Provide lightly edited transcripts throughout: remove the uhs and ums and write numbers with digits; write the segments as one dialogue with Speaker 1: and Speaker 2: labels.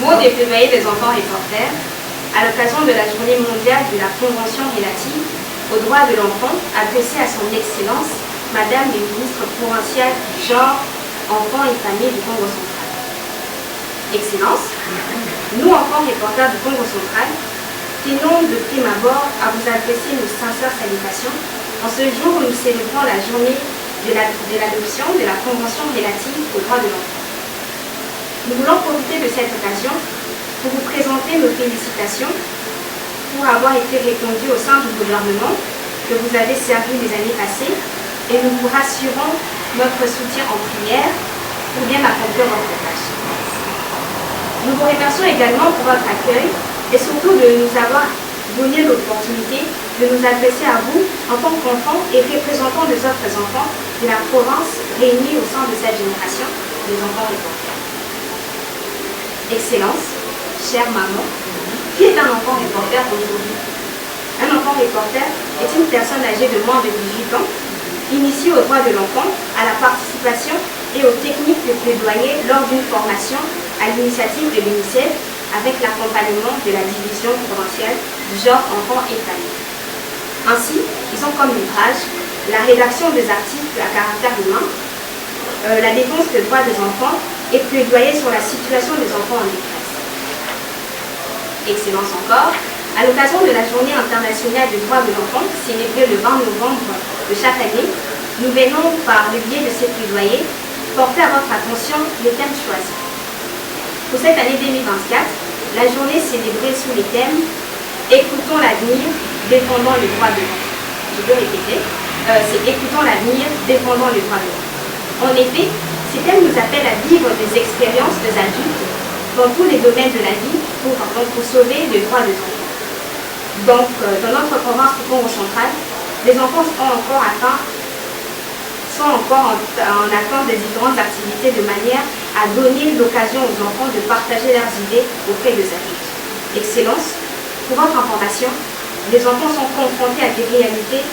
Speaker 1: mot des plaidoyers des enfants reporters à l'occasion de la journée mondiale de la Convention relative aux droits de l'enfant adressée à son Excellence, Madame le ministre provincial du genre, enfants et familles du Congo central. Excellence, nous, enfants reporters du Congo central, tenons de prime abord à vous adresser nos sincères salutations en ce jour où nous célébrons la journée de l'adoption de la Convention relative aux droits de l'enfant. Nous voulons profiter de cette occasion pour vous présenter nos félicitations pour avoir été reconduits au sein du gouvernement que vous avez servi les années passées et nous vous rassurons notre soutien en prière pour bien accomplir votre tâche. Nous vous remercions également pour votre accueil et surtout de nous avoir donné l'opportunité de nous adresser à vous en tant qu'enfants et représentants des autres enfants de la province réunis au sein de cette génération des enfants reporters. Excellence, chère maman, qui est un enfant reporter aujourd'hui? Un enfant reporter est une personne âgée de moins de 18 ans, initiée aux droits de l'enfant, à la participation et aux techniques de plaidoyer lors d'une formation à l'initiative de l'UNICEF avec l'accompagnement de la division provinciale du genre enfant et famille. Ainsi, ils ont comme ouvrage la rédaction des articles à caractère humain, la défense des droits des enfants et plaidoyer sur la situation des enfants en détresse. Excellence encore, à l'occasion de la Journée internationale des droits de l'enfant, célébrée le 20 novembre de chaque année, nous venons par le biais de ces plaidoyers porter à votre attention les thèmes choisis. Pour cette année 2024, la journée est célébrée sous les thèmes « Écoutons l'avenir, défendons les droits de l'enfant ». Je peux répéter, c'est « Écoutons l'avenir, défendons les droits de l'enfant ». En effet, ces thèmes nous appellent à vivre des expériences des adultes dans tous les domaines de la vie pour sauver les droits des enfants. Donc, dans notre province du Congo central, les enfants sont encore en attente des différentes activités de manière à donner l'occasion aux enfants de partager leurs idées auprès des adultes. Excellence, pour votre information, les enfants sont confrontés à des réalités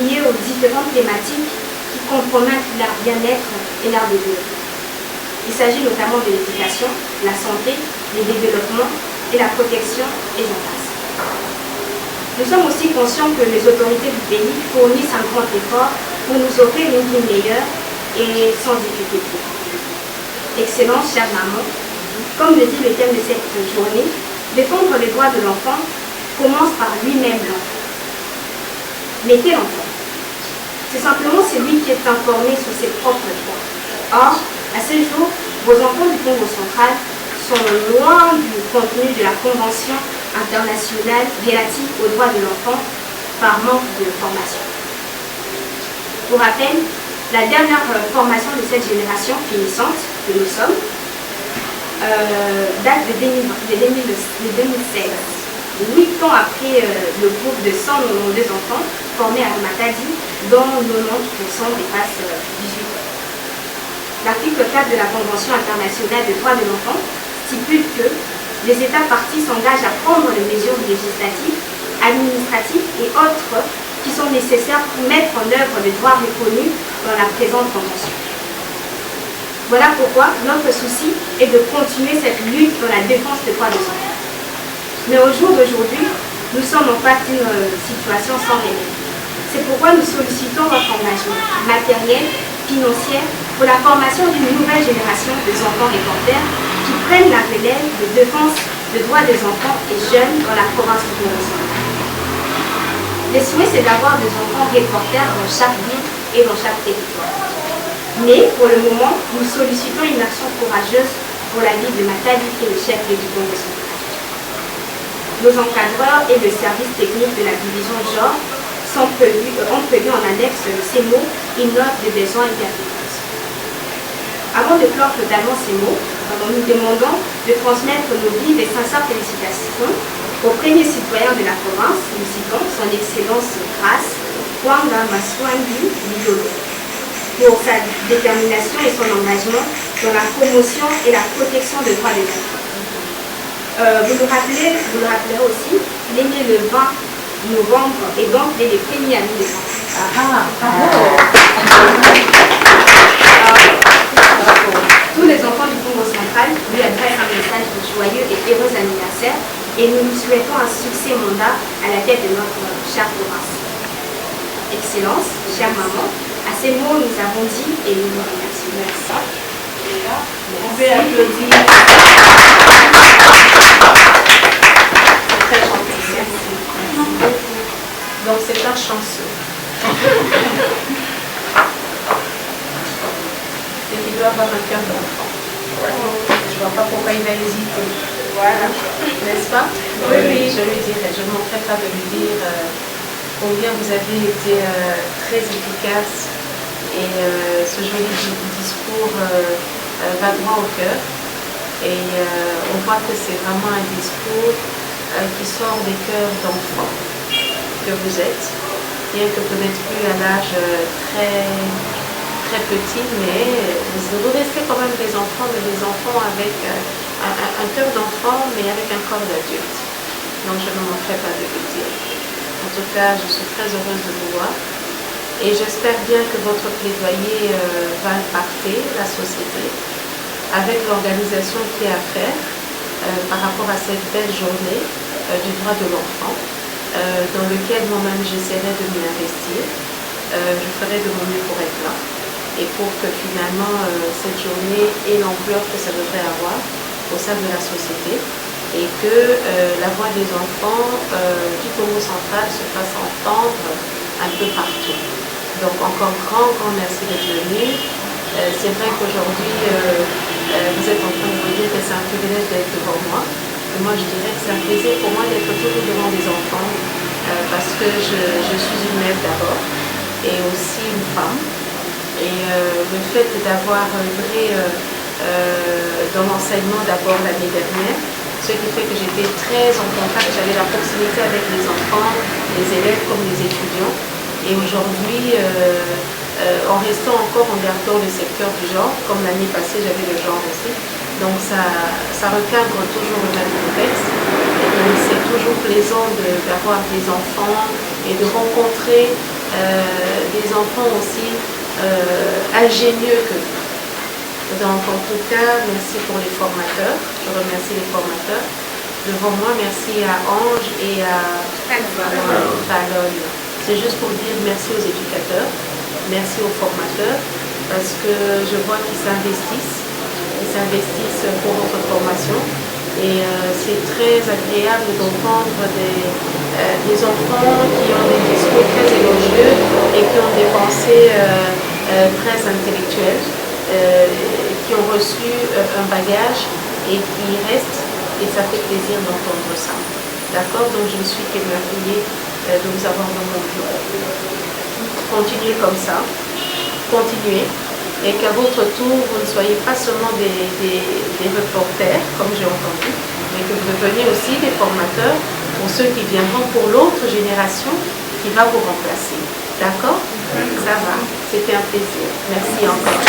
Speaker 1: liées aux différentes thématiques qui compromettent leur bien-être et leur développement. Il s'agit notamment de l'éducation, la santé, le développement et la protection, et j'en passe. Nous sommes aussi conscients que les autorités du pays fournissent un grand effort pour nous offrir une vie meilleure et sans difficulté. Excellence, chère maman, comme le dit le thème de cette journée, défendre les droits de l'enfant commence par lui-même l'enfant. Mais quel enfant? C'est simplement celui qui est informé sur ses propres droits. Or, à ce jour, vos enfants du Congo central sont loin du contenu de la Convention internationale relative aux droits de l'enfant par manque de formation. Pour rappel, la dernière formation de cette génération finissante que nous sommes date de 2016. 8 ans après le groupe de 192 enfants formés à Matadi, dont 90% dépassent 18 ans. L'article 4 de la Convention internationale des droits de l'enfant stipule que les États parties s'engagent à prendre les mesures législatives, administratives et autres qui sont nécessaires pour mettre en œuvre les droits reconnus dans la présente Convention. Voilà pourquoi notre souci est de continuer cette lutte dans la défense des droits des enfants. Mais au jour d'aujourd'hui, nous sommes en face d'une situation sans remède. C'est pourquoi nous sollicitons votre engagement matériel, financier, pour la formation d'une nouvelle génération des enfants reporters qui prennent la relève de défense des droits des enfants et jeunes dans la province du Congo central. Le souhait, c'est d'avoir des enfants reporters dans chaque ville et dans chaque territoire. Mais pour le moment, nous sollicitons une action courageuse pour la ville de Matadi et le chef-lieu du Congo central. Nos encadreurs et le service technique de la division genre ont prévu en annexe ces mots, une note de besoins et d'application. Avant de clore totalement ces mots, nous demandons de transmettre nos vives et sincères félicitations au premier citoyen de la province, nous citons son Excellence Grâce Kwanga Maswangi Lidolo, pour sa détermination et son engagement dans la promotion et la protection des droits des enfants. Vous le rappelez aussi, il est né le 20 novembre et donc il est le premier ami des enfants. Tous les enfants du Congo central centrale lui adresse un message de joyeux et heureux anniversaire et nous lui souhaitons un succès mandat à la tête de notre chère province. Excellence, chère maman, à ces mots nous avons dit et nous vous remercions.
Speaker 2: Merci. On peut applaudir. C'est très gentil. Merci. Donc c'est un chanceux. Et il doit avoir un cœur d'enfant. Je ne vois pas pourquoi il va hésiter. Voilà. N'est-ce pas? Oui. Je lui dirai. Je ne manquerai pas de lui dire combien vous avez été très efficace. Et ce joli discours va droit au cœur. Et on voit que c'est vraiment un discours qui sort des cœurs d'enfants que vous êtes, bien que vous n'êtes plus à l'âge très petit, mais vous restez quand même des enfants, mais des enfants avec un cœur d'enfant, mais avec un corps d'adulte. Donc je ne manquerai pas de le dire. En tout cas, je suis très heureuse de vous voir. Et j'espère bien que votre plaidoyer va impacter la société avec l'organisation qui est à faire par rapport à cette belle journée du droit de l'enfant, dans lequel moi-même j'essaierai de m'y investir. Je ferai de mon mieux pour être là et pour que finalement cette journée ait l'ampleur que ça devrait avoir au sein de la société et que la voix des enfants du Congo central se fasse entendre un peu partout. Donc encore grand merci d'être venu. C'est vrai qu'aujourd'hui vous êtes en train de vous dire que c'est un privilège d'être devant moi. Et moi je dirais que c'est un plaisir pour moi d'être toujours devant des enfants parce que je suis une mère d'abord et aussi une femme. Et le fait d'avoir œuvré dans l'enseignement d'abord l'année dernière, ce qui fait que j'étais très en contact, j'avais la proximité avec les enfants, les élèves comme les étudiants. Et aujourd'hui, en restant encore en gardant le secteur du genre, comme l'année passée j'avais le genre aussi, donc ça recadre toujours le même contexte. Et donc c'est toujours plaisant d'avoir des enfants et de rencontrer des enfants aussi ingénieux que vous. Donc en tout cas, merci pour les formateurs, je remercie les formateurs. Devant moi, merci à Ange et à Fallon. C'est juste pour dire merci aux éducateurs, merci aux formateurs, parce que je vois qu'ils s'investissent pour votre formation. Et c'est très agréable d'entendre des enfants qui ont des discours très élogieux et qui ont des pensées très intellectuelles, qui ont reçu un bagage et qui restent, et ça fait plaisir d'entendre ça. D'accord? Donc je ne suis qu'émerveillée de vous avoir dans mon bureau. Continuez comme ça, continuez, et qu'à votre tour, vous ne soyez pas seulement des reporters, comme j'ai entendu, mais que vous deveniez aussi des formateurs pour ceux qui viendront, pour l'autre génération qui va vous remplacer. D'accord? Ça va, c'était un plaisir. Merci encore.